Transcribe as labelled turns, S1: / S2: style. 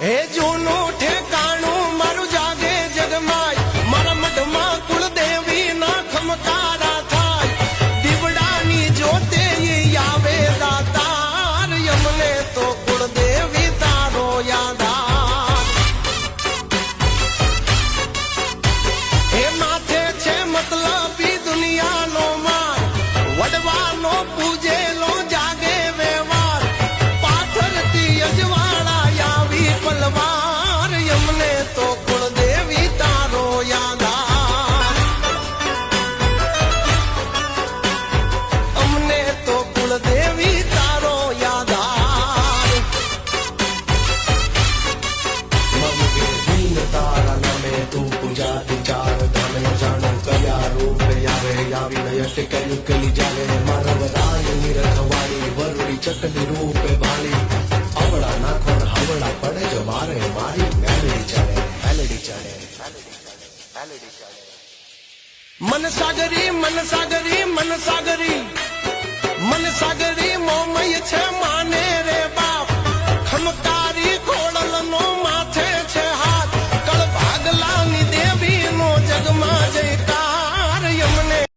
S1: હે જૂનું ઠેકાણું મારું જાગે જગમાય મારા મઢમાં કુળદેવી ના ખમકારા થાય દીવડાની જોતે આવે દાતાર યમને તો કુળદેવી તારો યાદાર હે માથે છે મતલબી દુનિયાનો માર વડવાનો પૂજેલો જાગે વ્યવહાર પાથરતી અજવાળા આવી પલવાર યમને તો કુળદેવી તારો યાદાર અમને તો કુળદેવી તારો યાદાર
S2: મગે દીન તારા નામે તું પૂજા વિચાર ધામે જાણો કયા રૂપ આવે આવી નયટ કર્યું કલી જાણે મારવરાની રખવાડી વરુડી ચકલી રૂપે ભાળી આવડા નાખો હવડા પડે જો મારે મારી મેલડી ચડે મેલડી ચડે
S1: મન સાગરી મન સાગરી મન સાગરી